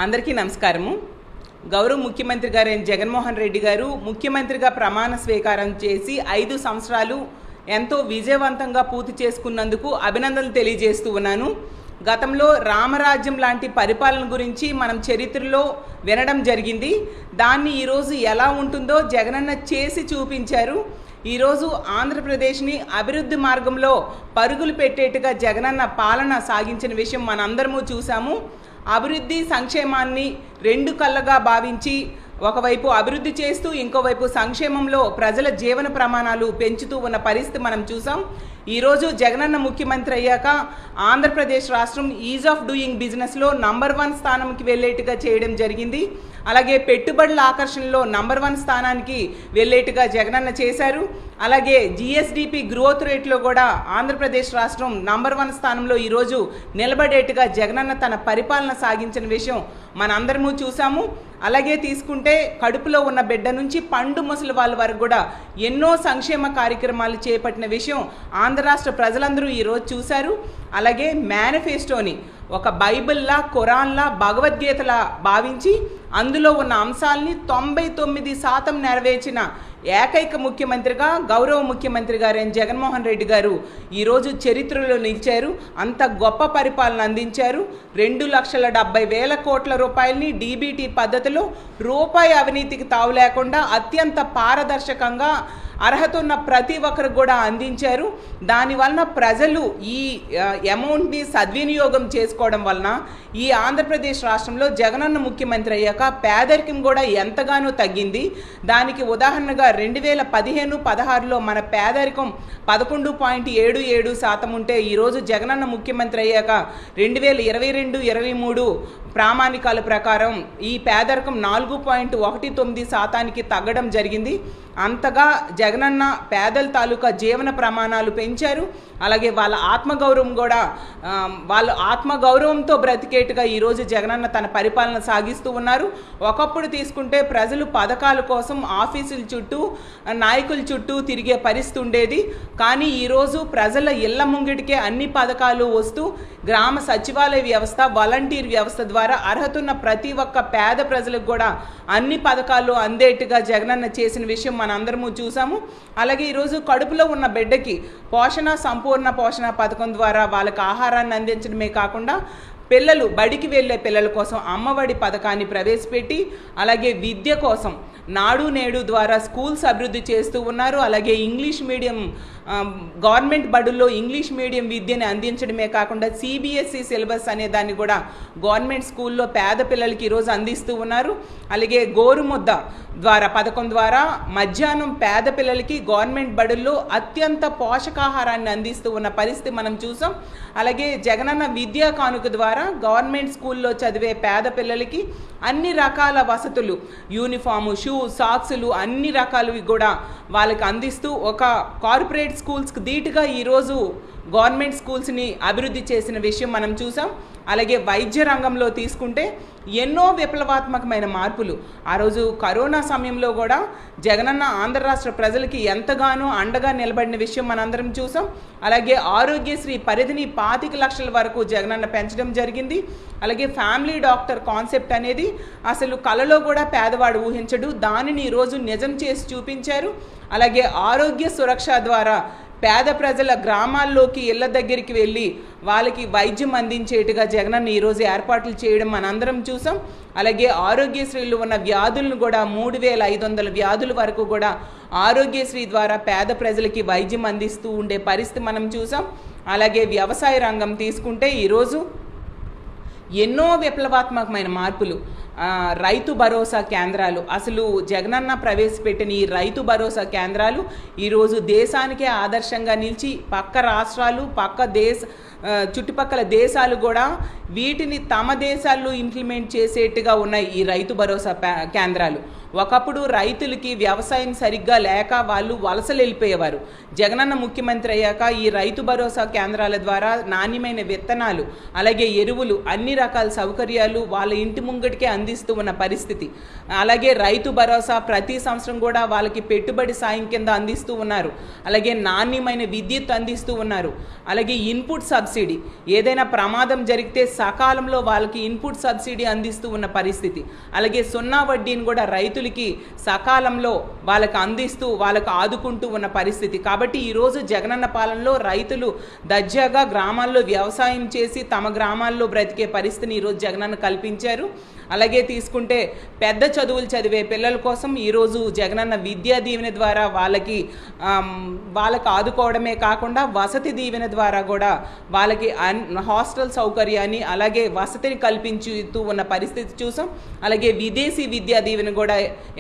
అందరికీ నమస్కారము. గౌరవ ముఖ్యమంత్రి గారైన జగన్మోహన్ రెడ్డి గారు ముఖ్యమంత్రిగా ప్రమాణ స్వీకారం చేసి 5 సంవత్సరాలు ఎంతో విజయవంతంగా పూర్తి చేసుకున్నందుకు అభినందనలు తెలియజేస్తూ ఉన్నాను. గతంలో రామరాజ్యం లాంటి పరిపాలన గురించి మనం చరిత్రలో వినడం జరిగింది. దాన్ని ఈరోజు ఎలా ఉంటుందో జగనన్న చేసి చూపించారు. ఈరోజు ఆంధ్రప్రదేశ్ని అభివృద్ధి మార్గంలో పరుగులు పెట్టేట్టుగా జగనన్న పాలన సాగించిన విషయం మనందరము చూసాము. అభివృద్ధి సంక్షేమాన్ని రెండు కళ్ళగా భావించి ఒకవైపు అభివృద్ధి చేస్తూ ఇంకోవైపు సంక్షేమంలో ప్రజల జీవన ప్రమాణాలు పెంచుతూ ఉన్న పరిస్థితి మనం చూసాం. ఈరోజు జగనన్న ముఖ్యమంత్రి అయ్యాక ఆంధ్రప్రదేశ్ రాష్ట్రం ఈజ్ ఆఫ్ డూయింగ్ బిజినెస్లో నంబర్ 1 స్థానంకి వెళ్ళేట్టుగా చేయడం జరిగింది. అలాగే పెట్టుబడుల ఆకర్షణలో నంబర్ 1 స్థానానికి వెళ్ళేట్టుగా జగనన్న చేశారు. అలాగే జిఎస్డిపి గ్రోత్ రేట్లో కూడా ఆంధ్రప్రదేశ్ రాష్ట్రం నంబర్ 1 స్థానంలో ఈరోజు నిలబడేట్టుగా జగనన్న తన పరిపాలన సాగించిన విషయం మనందరము చూసాము. అలాగే తీసుకుంటే కడుపులో ఉన్న బిడ్డ నుంచి పండు ముసలి వాళ్ళ వరకు కూడా ఎన్నో సంక్షేమ కార్యక్రమాలు చేపట్టిన విషయం ఆంధ్ర రాష్ట్ర ప్రజలందరూ ఈరోజు చూశారు. అలాగే మేనిఫెస్టోని ఒక బైబిల్లా, ఖురాన్లా, భగవద్గీతలా భావించి అందులో ఉన్న అంశాలని 99% నెరవేర్చిన ఏకైక ముఖ్యమంత్రిగా గౌరవ ముఖ్యమంత్రి గారైన జగన్మోహన్ రెడ్డి గారు ఈరోజు చరిత్రలో నిలిచారు. అంత గొప్ప పరిపాలన అందించారు. 2,70,000 కోట్ల రూపాయలని డీబీటీ పద్ధతిలో రూపాయి అవినీతికి తావు లేకుండా అత్యంత పారదర్శకంగా అర్హత ఉన్న ప్రతి ఒక్కరు కూడా అందించారు. దానివలన ప్రజలు ఈ అమౌంట్ని సద్వినియోగం చేసుకోవడం వలన ఈ ఆంధ్రప్రదేశ్ రాష్ట్రంలో జగనన్న ముఖ్యమంత్రి అయ్యాక పేదరికం కూడా ఎంతగానో తగ్గింది. దానికి ఉదాహరణగా 2015-16లో మన పేదరికం 11.77% ఉంటే ఈరోజు జగనన్న ముఖ్యమంత్రి అయ్యాక 2022-23 ప్రామాణికాల ప్రకారం ఈ పేదరికం 4.19%కి తగ్గడం జరిగింది. అంతగా జగనన్న పేదల తాలూకా జీవన ప్రమాణాలు పెంచారు. అలాగే వాళ్ళ ఆత్మగౌరవం కూడా వాళ్ళ ఆత్మగౌరవంతో బ్రతికేట్టుగా ఈరోజు జగనన్న తన పరిపాలన సాగిస్తూ ఉన్నారు. ఒకప్పుడు తీసుకుంటే ప్రజలు పథకాల కోసం ఆఫీసుల చుట్టూ నాయకుల చుట్టూ తిరిగే పరిస్థితి ఉండేది. కానీ ఈరోజు ప్రజల ఇళ్ల ముంగిటికే అన్ని పథకాలు వస్తూ గ్రామ సచివాలయ వ్యవస్థ, వాలంటీర్ వ్యవస్థ ద్వారా అర్హత ఉన్న ప్రతి ఒక్క పేద ప్రజలకు కూడా అన్ని పథకాలు అందేట్టుగా జగనన్న చేసిన విషయం మనందరము చూసాము. అలాగే ఈరోజు కడుపులో ఉన్న బిడ్డకి సంపూర్ణ పోషణ పథకం ద్వారా వాళ్ళకి ఆహారాన్ని అందించడమే కాకుండా పిల్లలు బడికి వెళ్ళే పిల్లల కోసం అమ్మఒడి పథకాన్ని ప్రవేశపెట్టి అలాగే విద్య కోసం నాడు నేడు ద్వారా స్కూల్స్ అభివృద్ధి చేస్తూ ఉన్నారు. అలాగే ఇంగ్లీష్ మీడియం గవర్నమెంట్ బడుల్లో ఇంగ్లీష్ మీడియం విద్యని అందించడమే కాకుండా సిబిఎస్ఈ సిలబస్ అనే దాన్ని కూడా గవర్నమెంట్ స్కూల్లో పేద పిల్లలకి ఈరోజు అందిస్తూ ఉన్నారు. అలాగే గోరుముద్ద పథకం ద్వారా మధ్యాహ్నం పేద పిల్లలకి గవర్నమెంట్ బడుల్లో అత్యంత పోషకాహారాన్ని అందిస్తూ ఉన్న పరిస్థితి మనం చూసాం. అలాగే జగనన్న విద్యా కానుక ద్వారా గవర్నమెంట్ స్కూల్లో చదివే పేద పిల్లలకి అన్ని రకాల వసతులు, యూనిఫాము, షూ, సాక్సులు అన్ని రకాలవి కూడా వాళ్ళకి అందిస్తూ ఒక కార్పొరేట్ స్కూల్స్కి ధీటుగా ఈరోజు గవర్నమెంట్ స్కూల్స్ని అభివృద్ధి చేసిన విషయం మనం చూసాం. అలాగే వైద్య రంగంలో తీసుకుంటే ఎన్నో విప్లవాత్మకమైన మార్పులు ఆ రోజు కరోనా సమయంలో కూడా జగనన్న ఆంధ్ర రాష్ట్ర ప్రజలకి ఎంతగానో అండగా నిలబడిన విషయం మనందరం చూసాం. అలాగే ఆరోగ్యశ్రీ పరిధిని 25 లక్షల వరకు జగనన్న పెంచడం జరిగింది. అలాగే ఫ్యామిలీ డాక్టర్ కాన్సెప్ట్ అనేది అసలు కలలో కూడా పేదవాడు ఊహించడు, దానిని ఈరోజు నిజం చేసి చూపించారు. అలాగే ఆరోగ్య సురక్ష ద్వారా పేద ప్రజల గ్రామాల్లోకి ఇళ్ల దగ్గరికి వెళ్ళి వాళ్ళకి వైద్యం అందించేట్టుగా జగనన్న ఈరోజు ఏర్పాట్లు చేయడం మనందరం చూసాం. అలాగే ఆరోగ్యశ్రీలో ఉన్న వ్యాధులను కూడా 3,500 వ్యాధుల వరకు కూడా ఆరోగ్యశ్రీ ద్వారా పేద ప్రజలకి వైద్యం అందిస్తూ ఉండే పరిస్థితి మనం చూసాం. అలాగే వ్యవసాయ రంగం తీసుకుంటే ఈరోజు ఎన్నో విప్లవాత్మకమైన మార్పులు, రైతు భరోసా కేంద్రాలు, అసలు జగనన్న ప్రవేశపెట్టిన ఈ రైతు భరోసా కేంద్రాలు ఈరోజు దేశానికే ఆదర్శంగా నిలిచి పక్క రాష్ట్రాలు, చుట్టుపక్కల దేశాలు కూడా వీటిని తమ దేశాల్లో ఇంప్లిమెంట్ చేసేట్టుగా ఉన్నాయి ఈ రైతు భరోసా కేంద్రాలు. ఒకప్పుడు రైతులకి వ్యవసాయం సరిగ్గా లేక వాళ్ళు వలసలు వెళ్ళిపోయేవారు. జగనన్న ముఖ్యమంత్రి అయ్యాక ఈ రైతు భరోసా కేంద్రాల ద్వారా నాణ్యమైన విత్తనాలు, అలాగే ఎరువులు, అన్ని రకాల సౌకర్యాలు వాళ్ళ ఇంటి ముంగటికే అందిస్తూ ఉన్న పరిస్థితి. అలాగే రైతు భరోసా ప్రతి సంవత్సరం కూడా వాళ్ళకి పెట్టుబడి సాయం కింద అందిస్తూ ఉన్నారు. అలాగే నాణ్యమైన విద్యుత్ అందిస్తూ ఉన్నారు. అలాగే ఇన్పుట్ సబ్సిడీ, ఏదైనా ప్రమాదం జరిగితే సకాలంలో వాళ్ళకి ఇన్పుట్ సబ్సిడీ అందిస్తూ ఉన్న పరిస్థితి. అలాగే సున్నా వడ్డీని కూడా రైతులకి సకాలంలో వాళ్ళకి అందిస్తూ వాళ్ళకు ఆదుకుంటూ ఉన్న పరిస్థితి. కాబట్టి ఈరోజు జగనన్న పాలనలో రైతులు దర్జాగా గ్రామాల్లో వ్యవసాయం చేసి తమ గ్రామాల్లో బ్రతికే పరిస్థితిని ఈరోజు జగనన్న కల్పించారు. అలాగే తీసుకుంటే పెద్ద చదువులు చదివే పిల్లల కోసం ఈరోజు జగనన్న విద్యా దీవెన ద్వారా వాళ్ళకి ఆదుకోవడమే కాకుండా వసతి దీవెన ద్వారా కూడా వాళ్ళకి హాస్టల్ సౌకర్యాన్ని అలాగే వసతిని కల్పించుతూ ఉన్న పరిస్థితి చూసాం. అలాగే విదేశీ విద్యా దీవెన కూడా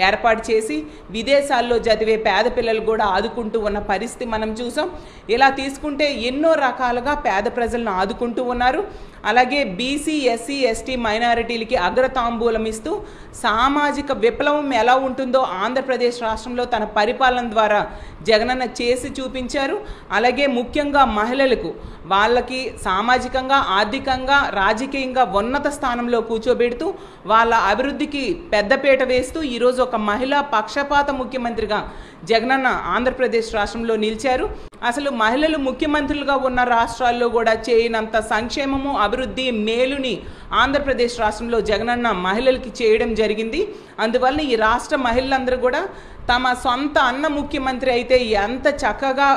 ఏర్పాటు చేసి విదేశాల్లో చదివే పేద పిల్లలు కూడా ఆదుకుంటూ ఉన్న పరిస్థితి మనం చూసాం. ఇలా తీసుకుంటే ఎన్నో రకాలుగా పేద ప్రజలను ఆదుకుంటూ ఉన్నారు. అలాగే బీసీ, ఎస్సీ, ఎస్టీ మైనారిటీలకి అగ్రతాంబూలం ఇస్తూ సామాజిక విప్లవం ఎలా ఉంటుందో ఆంధ్రప్రదేశ్ రాష్ట్రంలో తన పరిపాలన ద్వారా జగనన్న చేసి చూపించారు. అలాగే ముఖ్యంగా మహిళలకు వాళ్ళకి సామాజికంగా, ఆర్థికంగా, రాజకీయంగా ఉన్నత స్థానంలో కూర్చోబెడుతూ వాళ్ళ అభివృద్ధికి పెద్దపీట వేస్తూ ఈరోజు ఒక మహిళా పక్షపాత ముఖ్యమంత్రిగా జగనన్న ఆంధ్రప్రదేశ్ రాష్ట్రంలో నిలిచారు. అసలు మహిళలు ముఖ్యమంత్రులుగా ఉన్న రాష్ట్రాల్లో కూడా చేయనంత సంక్షేమము, అభివృద్ధి, మేలుని ఆంధ్రప్రదేశ్ రాష్ట్రంలో జగనన్న మహిళలకి చేయడం జరిగింది. అందువల్ల ఈ రాష్ట్ర మహిళలందరూ కూడా తమ సొంత అన్న ముఖ్యమంత్రి అయితే ఎంత చక్కగా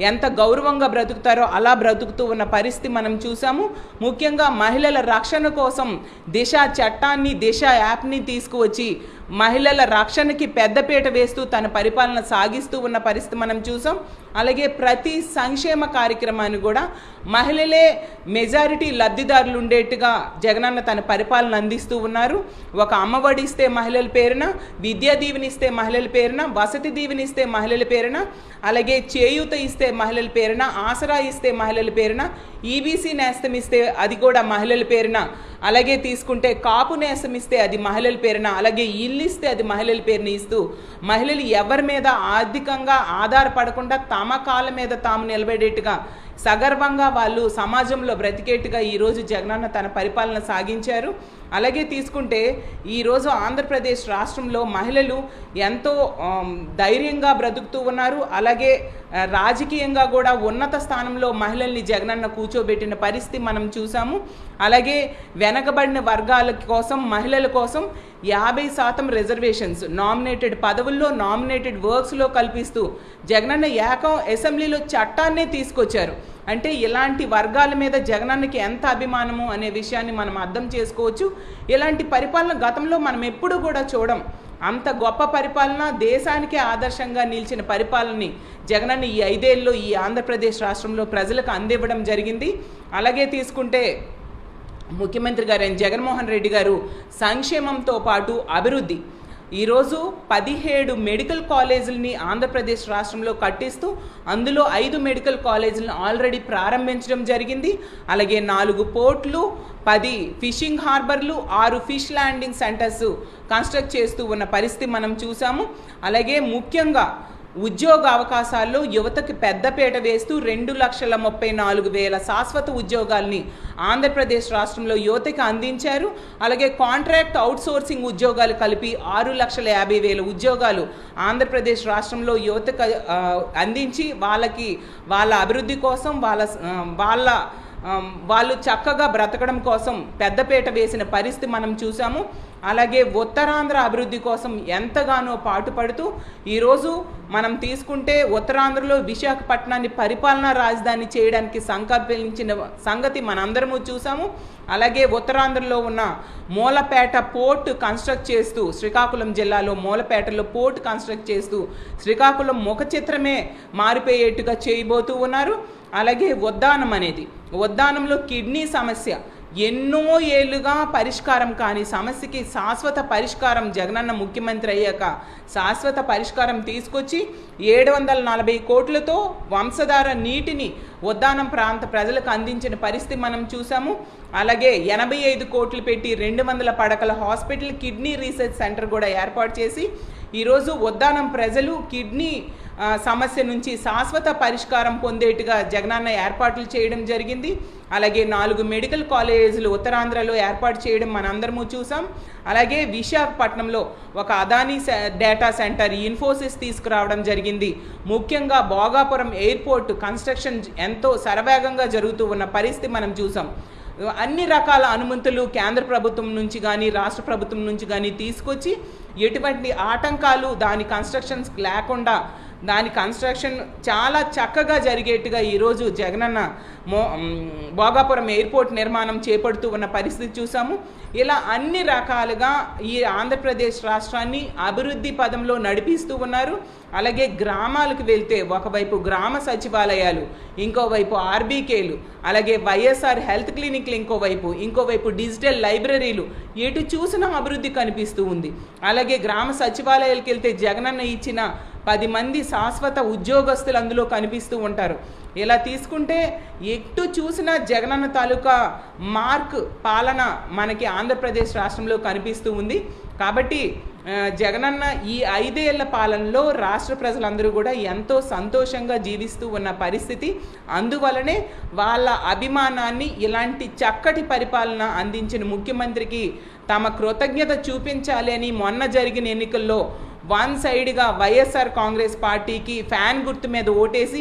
ఎంత గౌరవంగా బ్రతుకుతారో అలా బ్రతుకుతూ ఉన్న పరిస్థితి మనం చూసాము. ముఖ్యంగా మహిళల రక్షణ కోసం దిశ చట్టాన్ని, దిశ యాప్ని తీసుకువచ్చి మహిళల రక్షణకి పెద్దపీట వేస్తూ తన పరిపాలన సాగిస్తూ ఉన్న పరిస్థితి మనం చూసాం. అలాగే ప్రతి సంక్షేమ కార్యక్రమాన్ని కూడా మహిళలే మెజారిటీ లబ్ధిదారులు ఉండేట్టుగా జగనన్న తన పరిపాలన అందిస్తూ ఉన్నారు. ఒక అమ్మఒడి ఇస్తే మహిళల పేరున, విద్యా దీవెన ఇస్తే మహిళల పేరున, వసతి దీవెన ఇస్తే మహిళల పేరున, అలాగే చేయూత ఇస్తే మహిళల పేరున, ఆసరా ఇస్తే మహిళల పేరున, ఈబీసీ నేస్తం ఇస్తే అది కూడా మహిళల పేరున, అలాగే తీసుకుంటే కాపు నేస్తం ఇస్తే అది మహిళల పేరున, అలాగే ఇల్లు ఇస్తే అది మహిళల పేరున ఇస్తూ మహిళలు ఎవరి మీద ఆర్థికంగా ఆధారపడకుండా తమ కాళ్ళ మీద తాము నిలబడేట్టుగా సగర్వంగా వాళ్ళు సమాజంలో బ్రతికేట్టుగా ఈరోజు జగనన్న తన పరిపాలన సాగించారు. అలాగే తీసుకుంటే ఈరోజు ఆంధ్రప్రదేశ్ రాష్ట్రంలో మహిళలు ఎంతో ధైర్యంగా బ్రతుకుతూ ఉన్నారు. అలాగే రాజకీయంగా కూడా ఉన్నత స్థానంలో మహిళల్ని జగనన్న కూర్చోబెట్టిన పరిస్థితి మనం చూసాము. అలాగే వెనకబడిన వర్గాల కోసం, మహిళల కోసం 50% రిజర్వేషన్స్ నామినేటెడ్ పదవుల్లో, నామినేటెడ్ వర్క్స్లో కల్పిస్తూ జగనన్న ఏకం అసెంబ్లీలో చట్టాన్నే తీసుకొచ్చారు. అంటే ఇలాంటి వర్గాల మీద జగనన్నకి ఎంత అభిమానము అనే విషయాన్ని మనం అర్థం చేసుకోవచ్చు. ఇలాంటి పరిపాలన గతంలో మనం ఎప్పుడు కూడా చూడం. అంత గొప్ప పరిపాలన, దేశానికే ఆదర్శంగా నిలిచిన పరిపాలనని జగనన్న ఈ 5 ఏళ్ళలో ఈ ఆంధ్రప్రదేశ్ రాష్ట్రంలో ప్రజలకు అందివ్వడం జరిగింది. అలాగే తీసుకుంటే ముఖ్యమంత్రి గారు జగన్మోహన్ రెడ్డి గారు సంక్షేమంతో పాటు అభివృద్ధి, ఈరోజు 17 మెడికల్ కాలేజీలని ఆంధ్రప్రదేశ్ రాష్ట్రంలో కట్టిస్తూ అందులో 5 మెడికల్ కాలేజీలను ఆల్రెడీ ప్రారంభించడం జరిగింది. అలాగే 4 పోర్ట్లు, 10 ఫిషింగ్ హార్బర్లు, 6 ఫిష్ ల్యాండింగ్ సెంటర్స్ కన్స్ట్రక్ట్ చేస్తూ ఉన్న పరిస్థితి మనం చూసాము. అలాగే ముఖ్యంగా ఉద్యోగ అవకాశాల్లో యువతకి పెద్దపీట వేస్తూ 2,34,000 శాశ్వత ఉద్యోగాల్ని ఆంధ్రప్రదేశ్ రాష్ట్రంలో యువతకి అందించారు. అలాగే కాంట్రాక్ట్ అవుట్సోర్సింగ్ ఉద్యోగాలు కలిపి 6,50,000 ఉద్యోగాలు ఆంధ్రప్రదేశ్ రాష్ట్రంలో యువతకు అందించి వాళ్ళ అభివృద్ధి కోసం వాళ్ళు చక్కగా బ్రతకడం కోసం పెద్దపీట వేసిన పరిస్థితి మనం చూసాము. అలాగే ఉత్తరాంధ్ర అభివృద్ధి కోసం ఎంతగానో పాటుపడుతూ ఈరోజు మనం తీసుకుంటే ఉత్తరాంధ్రలో విశాఖపట్నాన్ని పరిపాలనా రాజధాని చేయడానికి సంకల్పించిన సంగతి మనందరము చూసాము. అలాగే ఉత్తరాంధ్రలో ఉన్న మూలపేట పోర్ట్ కన్స్ట్రక్ట్ చేస్తూ, శ్రీకాకుళం జిల్లాలో మూలపేటలో పోర్ట్ కన్స్ట్రక్ట్ చేస్తూ శ్రీకాకుళం ముఖ చిత్రమే మారిపోయేట్టుగా చేయబోతూ ఉన్నారు. అలాగే ఉద్దానంలో కిడ్నీ సమస్య ఎన్నో ఏళ్లుగా పరిష్కారం కాని సమస్యకి శాశ్వత పరిష్కారం జగనన్న ముఖ్యమంత్రి అయ్యాక శాశ్వత పరిష్కారం తీసుకొచ్చి 740 కోట్లతో వంశధార నీటిని ఉద్దానం ప్రాంత ప్రజలకు అందించిన పరిస్థితి మనం చూసాము. అలాగే 85 కోట్లు పెట్టి 200 పడకల హాస్పిటల్, కిడ్నీ రీసెర్చ్ సెంటర్ కూడా ఏర్పాటు చేసి ఈరోజు ఉద్దానం ప్రజలు కిడ్నీ సమస్య నుంచి శాశ్వత పరిష్కారం పొందేట్టుగా జగనన్న ఏర్పాట్లు చేయడం జరిగింది. అలాగే 4 మెడికల్ కాలేజీలు ఉత్తరాంధ్రలో ఏర్పాటు చేయడం మనందరము చూసాం. అలాగే విశాఖపట్నంలో ఒక అదానీ డేటా సెంటర్, ఇన్ఫోసిస్ తీసుకురావడం జరిగింది. ముఖ్యంగా భోగాపురం ఎయిర్పోర్ట్ కన్స్ట్రక్షన్ ఎంతో శరవేగంగా జరుగుతూ ఉన్న పరిస్థితి మనం చూసాం. అన్ని రకాల అనుమతులు కేంద్ర ప్రభుత్వం నుంచి కానీ రాష్ట్ర ప్రభుత్వం నుంచి కానీ తీసుకొచ్చి ఎటువంటి ఆటంకాలు దాని కన్స్ట్రక్షన్స్ లేకుండా దాని కన్స్ట్రక్షన్ చాలా చక్కగా జరిగేట్టుగా ఈరోజు జగనన్న భోగాపురం ఎయిర్పోర్ట్ నిర్మాణం చేపడుతూ ఉన్న పరిస్థితి చూసాము. ఇలా అన్ని రకాలుగా ఈ ఆంధ్రప్రదేశ్ రాష్ట్రాన్ని అభివృద్ధి పదంలో నడిపిస్తూ ఉన్నారు. అలాగే గ్రామాలకు వెళ్తే ఒకవైపు గ్రామ సచివాలయాలు, ఇంకోవైపు ఆర్బీకేలు, అలాగే వైఎస్ఆర్ హెల్త్ క్లినిక్లు ఇంకోవైపు డిజిటల్ లైబ్రరీలు, ఎటు చూసినా అభివృద్ధి కనిపిస్తూ ఉంది. అలాగే గ్రామ సచివాలయాలకు వెళ్తే జగనన్న ఇచ్చిన 10 మంది శాశ్వత ఉద్యోగస్తులు అందులో కనిపిస్తూ ఉంటారు. ఇలా తీసుకుంటే ఎటు చూసినా జగనన్న తాలూకా మార్క్ పాలన మనకి ఆంధ్రప్రదేశ్ రాష్ట్రంలో కనిపిస్తూ ఉంది. కాబట్టి జగనన్న ఈ 5 ఏళ్ల పాలనలో రాష్ట్ర ప్రజలందరూ కూడా ఎంతో సంతోషంగా జీవిస్తూ ఉన్న పరిస్థితి. అందువలనే వాళ్ళ అభిమానాన్ని ఇలాంటి చక్కటి పరిపాలన అందించిన ముఖ్యమంత్రికి తమ కృతజ్ఞత చూపించాలి అని మొన్న జరిగిన ఎన్నికల్లో వన్ సైడ్గా వైఎస్ఆర్ కాంగ్రెస్ పార్టీకి ఫ్యాన్ గుర్తు మీద ఓటేసి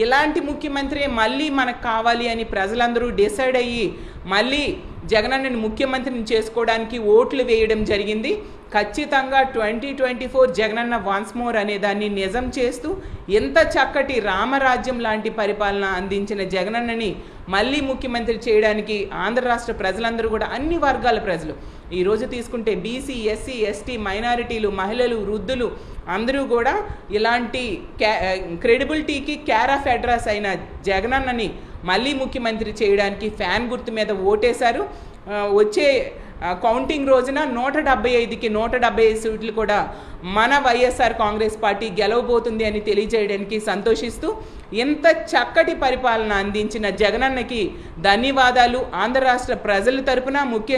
ఇలాంటి ముఖ్యమంత్రి మళ్ళీ మనకు కావాలి అని ప్రజలందరూ డిసైడ్ అయ్యి మళ్ళీ జగనన్నని ముఖ్యమంత్రిని చేసుకోవడానికి ఓట్లు వేయడం జరిగింది. ఖచ్చితంగా 2024 జగనన్న వన్స్ మోర్ అనే దాన్ని నిజం చేస్తూ ఎంత చక్కటి రామరాజ్యం లాంటి పరిపాలన అందించిన జగనన్నని మళ్ళీ ముఖ్యమంత్రి చేయడానికి ఆంధ్ర రాష్ట్ర ప్రజలందరూ కూడా అన్ని వర్గాల ప్రజలు ఈరోజు తీసుకుంటే బీసీ, ఎస్సీ, ఎస్టీ, మైనారిటీలు, మహిళలు, వృద్ధులు అందరూ కూడా ఇలాంటి క్రెడిబిలిటీకి కేర్ ఆఫ్ అడ్రస్ అయిన జగనన్నని మళ్ళీ ముఖ్యమంత్రి చేయడానికి ఫ్యాన్ గుర్తు మీద ఓటేశారు. వచ్చే కౌంటింగ్ రోజున 175కి 175 సీట్లు కూడా మన వైఎస్ఆర్ కాంగ్రెస్ పార్టీ గెలవబోతుంది అని తెలియజేయడానికి సంతోషిస్తూ ఇంత చక్కటి పరిపాలన అందించిన జగనన్నకి ధన్యవాదాలు ఆంధ్ర రాష్ట్ర ప్రజల తరపున ముఖ్యంగా